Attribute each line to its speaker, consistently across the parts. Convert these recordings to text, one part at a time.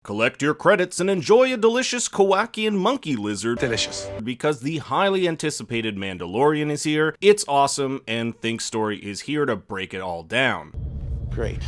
Speaker 1: Collect your credits and enjoy a delicious Kowakian monkey lizard.
Speaker 2: Delicious.
Speaker 1: Because the highly anticipated Mandalorian is here, it's awesome, and Think Story is here to break it all down.
Speaker 2: Great.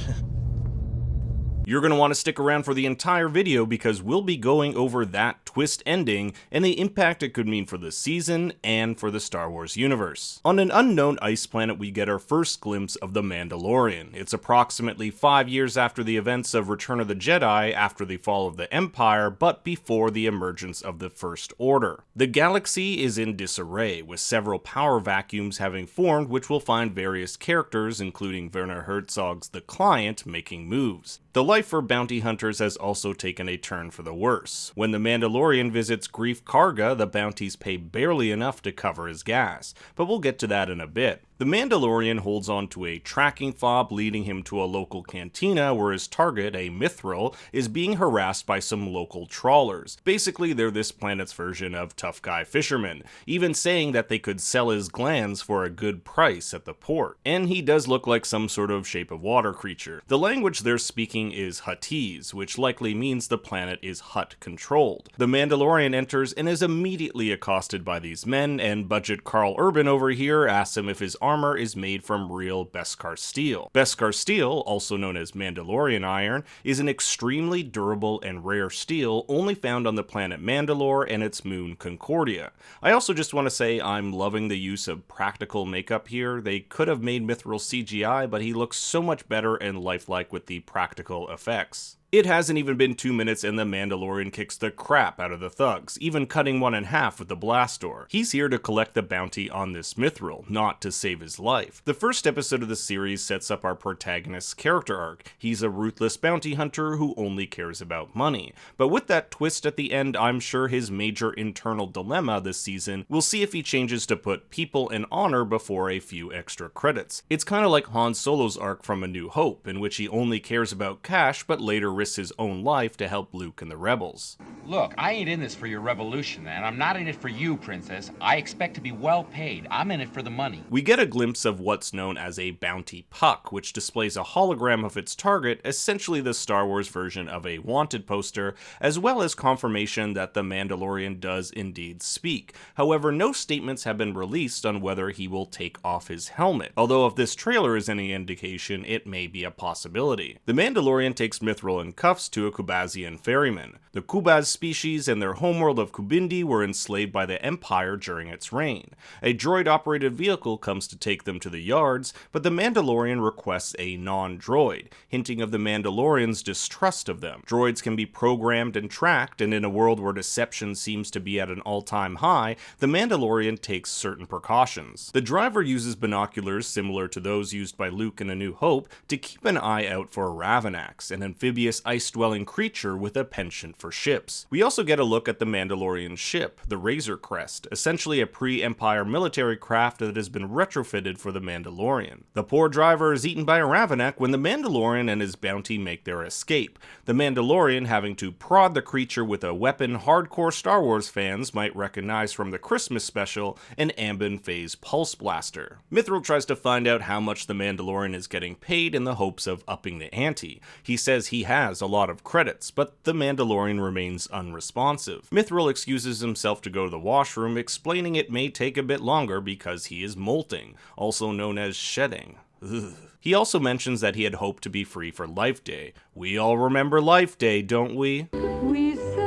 Speaker 1: You're going to want to stick around for the entire video because we'll be going over that twist ending and the impact it could mean for the season and for the Star Wars universe. On an unknown ice planet, we get our first glimpse of the Mandalorian. It's approximately 5 years after the events of Return of the Jedi, after the fall of the Empire, but before the emergence of the First Order. The galaxy is in disarray, with several power vacuums having formed, which will find various characters, including Werner Herzog's The Client, making moves. The life for bounty hunters has also taken a turn for the worse. When the Mandalorian visits Greef Karga, the bounties pay barely enough to cover his gas, but we'll get to that in a bit. The Mandalorian holds on to a tracking fob leading him to a local cantina where his target, a Mithril, is being harassed by some local trawlers. Basically, they're this planet's version of tough guy fishermen, even saying that they could sell his glands for a good price at the port. And he does look like some sort of shape of water creature. The language they're speaking is Huttese, which likely means the planet is Hutt controlled. The Mandalorian enters and is immediately accosted by these men, and budget Carl Urban over here asks him if his armor is made from real Beskar steel. Beskar steel, also known as Mandalorian iron, is an extremely durable and rare steel only found on the planet Mandalore and its moon Concordia. I also just want to say I'm loving the use of practical makeup here. They could have made Mithril CGI, but he looks so much better and lifelike with the practical effects. It hasn't even been 2 minutes and the Mandalorian kicks the crap out of the thugs, even cutting one in half with the blast door. He's here to collect the bounty on this Mithril, not to save his life. The first episode of the series sets up our protagonist's character arc. He's a ruthless bounty hunter who only cares about money. But with that twist at the end, I'm sure his major internal dilemma this season, we'll see if he changes to put people and honor before a few extra credits. It's kind of like Han Solo's arc from A New Hope, in which he only cares about cash but later risks his own life to help Luke and the rebels.
Speaker 3: Look, I ain't in this for your revolution, and I'm not in it for you, Princess. I expect to be well paid. I'm in it for the money.
Speaker 1: We get a glimpse of what's known as a bounty puck, which displays a hologram of its target, essentially the Star Wars version of a wanted poster, as well as confirmation that the Mandalorian does indeed speak. However, no statements have been released on whether he will take off his helmet, although if this trailer is any indication, it may be a possibility. The Mandalorian takes Mithril in cuffs to a Kubazian ferryman. The Kubaz species and their homeworld of Kubindi were enslaved by the Empire during its reign. A droid-operated vehicle comes to take them to the yards, but the Mandalorian requests a non-droid, hinting of the Mandalorian's distrust of them. Droids can be programmed and tracked, and in a world where deception seems to be at an all-time high, the Mandalorian takes certain precautions. The driver uses binoculars similar to those used by Luke in A New Hope to keep an eye out for Ravanax, an amphibious ice-dwelling creature with a penchant for ships. We also get a look at the Mandalorian ship, the Razor Crest, essentially a pre-Empire military craft that has been retrofitted for the Mandalorian. The poor driver is eaten by a Ravanac when the Mandalorian and his bounty make their escape, the Mandalorian having to prod the creature with a weapon hardcore Star Wars fans might recognize from the Christmas special, an Ambon Phase Pulse Blaster. Mithril tries to find out how much the Mandalorian is getting paid in the hopes of upping the ante. He says he has a lot of credits, but the Mandalorian remains unresponsive. Mithril excuses himself to go to the washroom, explaining it may take a bit longer because he is molting, also known as shedding. Ugh. He also mentions that he had hoped to be free for Life Day. We all remember Life Day, don't we?
Speaker 4: We celebrate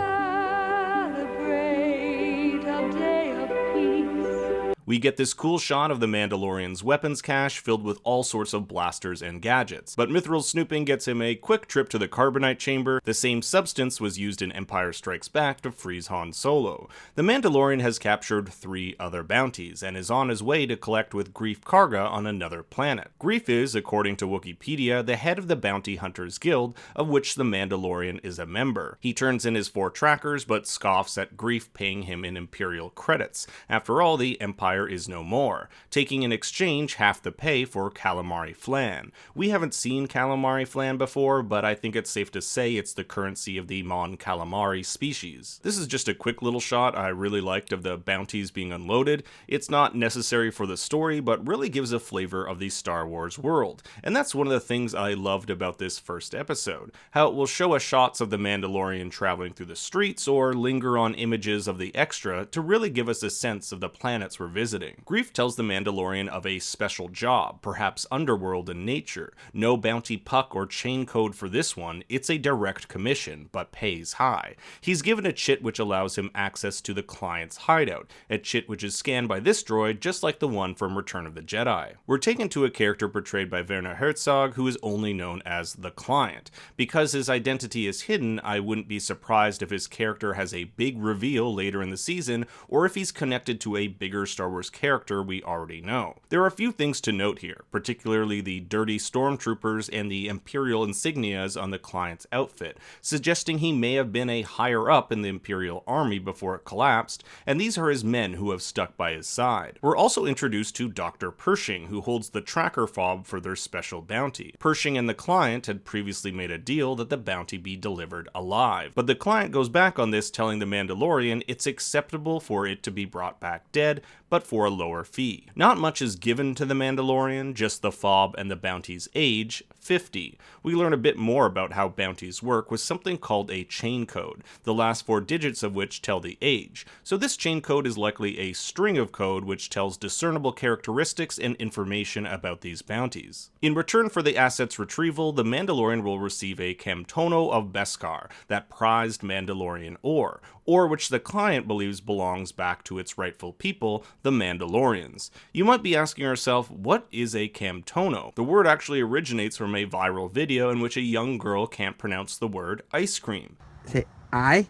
Speaker 4: a day of peace.
Speaker 1: We get this cool shot of the Mandalorian's weapons cache filled with all sorts of blasters and gadgets, but Mithril's snooping gets him a quick trip to the carbonite chamber. The same substance was used in Empire Strikes Back to freeze Han Solo. The Mandalorian has captured 3 other bounties, and is on his way to collect with Greef Karga on another planet. Greef is, according to Wikipedia, the head of the Bounty Hunters Guild, of which the Mandalorian is a member. He turns in his 4 trackers, but scoffs at Greef paying him in Imperial credits. After all, the Empire Empire is no more, taking in exchange half the pay for calamari flan. We haven't seen calamari flan before, but I think it's safe to say it's the currency of the Mon Calamari species. This is just a quick little shot I really liked of the bounties being unloaded. It's not necessary for the story, but really gives a flavor of the Star Wars world. And that's one of the things I loved about this first episode, how it will show us shots of the Mandalorian traveling through the streets or linger on images of the extra to really give us a sense of the planets we're visiting. Greef tells the Mandalorian of a special job, perhaps underworld in nature. No bounty puck or chain code for this one, it's a direct commission, but pays high. He's given a chit which allows him access to the client's hideout, a chit which is scanned by this droid just like the one from Return of the Jedi. We're taken to a character portrayed by Werner Herzog who is only known as the Client. Because his identity is hidden, I wouldn't be surprised if his character has a big reveal later in the season, or if he's connected to a bigger Star Wars character we already know. There are a few things to note here, particularly the dirty stormtroopers and the Imperial insignias on the Client's outfit, suggesting he may have been a higher up in the Imperial army before it collapsed, and these are his men who have stuck by his side. We're also introduced to Dr. Pershing, who holds the tracker fob for their special bounty. Pershing and the Client had previously made a deal that the bounty be delivered alive, but the Client goes back on this, telling the Mandalorian it's acceptable for it to be brought back dead, but for a lower fee. Not much is given to the Mandalorian, just the fob and the bounty's age, 50. We learn a bit more about how bounties work with something called a chain code, the last 4 digits of which tell the age. So this chain code is likely a string of code which tells discernible characteristics and information about these bounties. In return for the asset's retrieval, the Mandalorian will receive a Camtono of Beskar, that prized Mandalorian ore which the Client believes belongs back to its rightful people, the Mandalorians. You might be asking yourself, what is a Camtono? The word actually originates from a viral video in which a young girl can't pronounce the word ice cream.
Speaker 2: Say I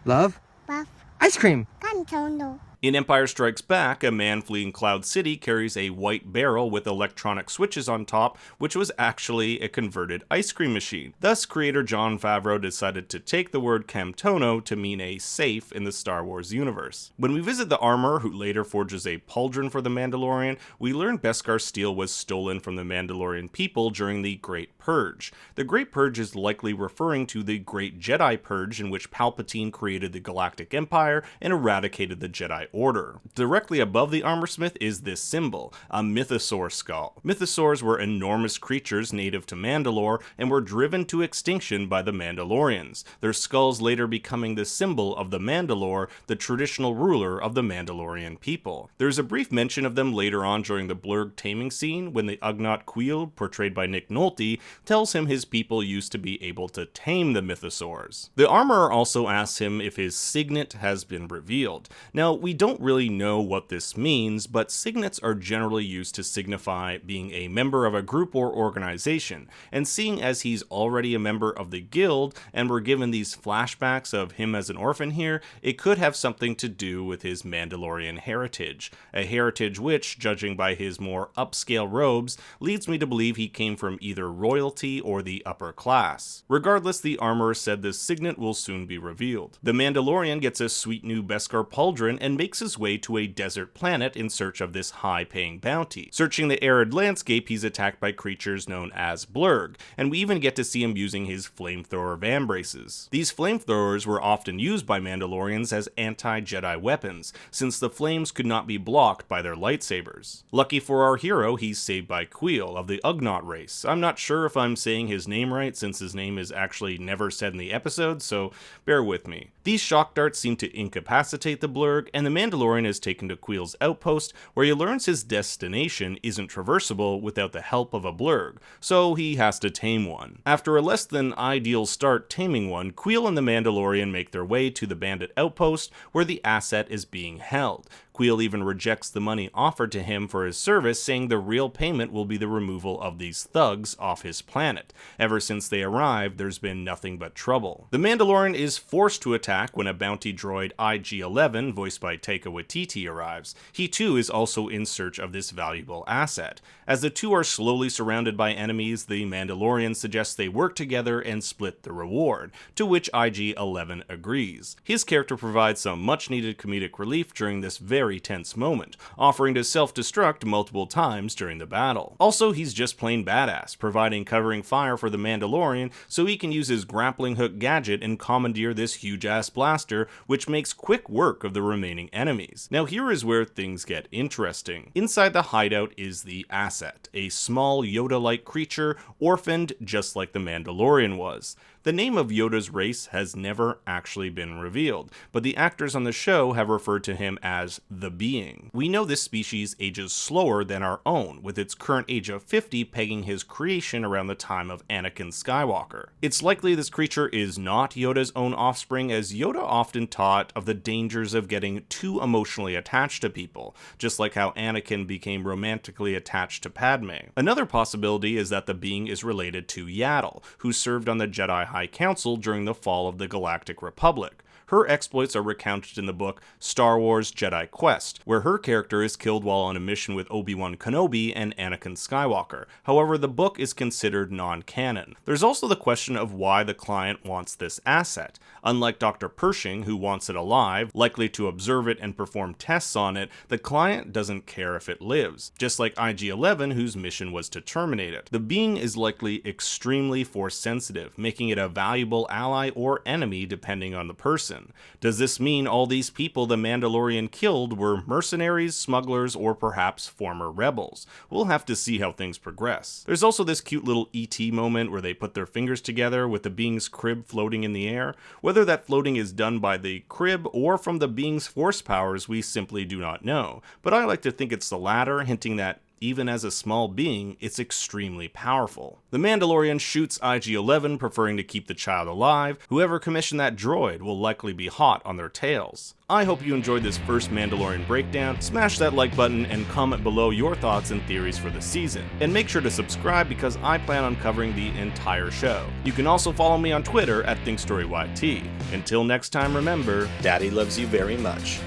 Speaker 2: love ice cream.
Speaker 4: Cantono.
Speaker 1: In Empire Strikes Back, a man fleeing Cloud City carries a white barrel with electronic switches on top, which was actually a converted ice cream machine. Thus, creator Jon Favreau decided to take the word Camtono to mean a safe in the Star Wars universe. When we visit the armorer who later forges a pauldron for the Mandalorian, we learn Beskar steel was stolen from the Mandalorian people during the Great Purge. The Great Purge is likely referring to the Great Jedi Purge, in which Palpatine created the Galactic Empire and eradicated the Jedi Order. Directly above the armorsmith is this symbol, a mythosaur skull. Mythosaurs were enormous creatures native to Mandalore and were driven to extinction by the Mandalorians, their skulls later becoming the symbol of the Mandalore, the traditional ruler of the Mandalorian people. There's a brief mention of them later on during the Blurg taming scene when the Ugnaught Kuiil, portrayed by Nick Nolte, tells him his people used to be able to tame the mythosaurs. The armorer also asks him if his signet has been revealed. Now, we don't really know what this means, but signets are generally used to signify being a member of a group or organization, and seeing as he's already a member of the guild and we're given these flashbacks of him as an orphan here, it could have something to do with his Mandalorian heritage, a heritage which, judging by his more upscale robes, leads me to believe he came from either royalty or the upper class. Regardless, the armorer said this signet will soon be revealed. The Mandalorian gets a sweet new Beskar pauldron and makes his way to a desert planet in search of this high-paying bounty. Searching the arid landscape, he's attacked by creatures known as Blurg, and we even get to see him using his flamethrower vambraces. These flamethrowers were often used by Mandalorians as anti-Jedi weapons, since the flames could not be blocked by their lightsabers. Lucky for our hero, he's saved by Kuiil of the Ugnaught race. I'm not sure if I'm saying his name right, since his name is actually never said in the episode, so bear with me. These shock darts seem to incapacitate the Blurg, and the Mandalorian is taken to Kuiil's outpost, where he learns his destination isn't traversable without the help of a Blurg, so he has to tame one. After a less than ideal start taming one, Kuiil and the Mandalorian make their way to the bandit outpost, where the asset is being held. Kuiil even rejects the money offered to him for his service, saying the real payment will be the removal of these thugs off his planet. Ever since they arrived, there's been nothing but trouble. The Mandalorian is forced to attack when a bounty droid IG-11, voiced by Taika Waititi, arrives. He too is also in search of this valuable asset. As the two are slowly surrounded by enemies, the Mandalorian suggests they work together and split the reward, to which IG-11 agrees. His character provides some much needed comedic relief during this very very tense moment, offering to self-destruct multiple times during the battle. Also, he's just plain badass, providing covering fire for the Mandalorian so he can use his grappling hook gadget and commandeer this huge-ass blaster, which makes quick work of the remaining enemies. Now here is where things get interesting. Inside the hideout is the Asset, a small Yoda-like creature orphaned just like the Mandalorian was. The name of Yoda's race has never actually been revealed, but the actors on the show have referred to him as the Being. We know this species ages slower than our own, with its current age of 50 pegging his creation around the time of Anakin Skywalker. It's likely this creature is not Yoda's own offspring, as Yoda often taught of the dangers of getting too emotionally attached to people, just like how Anakin became romantically attached to Padme. Another possibility is that the Being is related to Yaddle, who served on the Jedi High Council during the fall of the Galactic Republic. Her exploits are recounted in the book Star Wars Jedi Quest, where her character is killed while on a mission with Obi-Wan Kenobi and Anakin Skywalker. However, the book is considered non-canon. There's also the question of why the client wants this asset. Unlike Dr. Pershing, who wants it alive, likely to observe it and perform tests on it, the client doesn't care if it lives, just like IG-11, whose mission was to terminate it. The Being is likely extremely force-sensitive, making it a valuable ally or enemy depending on the person. Does this mean all these people the Mandalorian killed were mercenaries, smugglers, or perhaps former rebels? We'll have to see how things progress. There's also this cute little E.T. moment where they put their fingers together with the Being's crib floating in the air. Whether that floating is done by the crib or from the Being's force powers, we simply do not know. But I like to think it's the latter, hinting that even as a small being, it's extremely powerful. The Mandalorian shoots IG-11, preferring to keep the child alive. Whoever commissioned that droid will likely be hot on their tails. I hope you enjoyed this first Mandalorian breakdown. Smash that like button and comment below your thoughts and theories for the season. And make sure to subscribe because I plan on covering the entire show. You can also follow me on Twitter at ThinkStoryYT. Until next time, remember, Daddy loves you very much.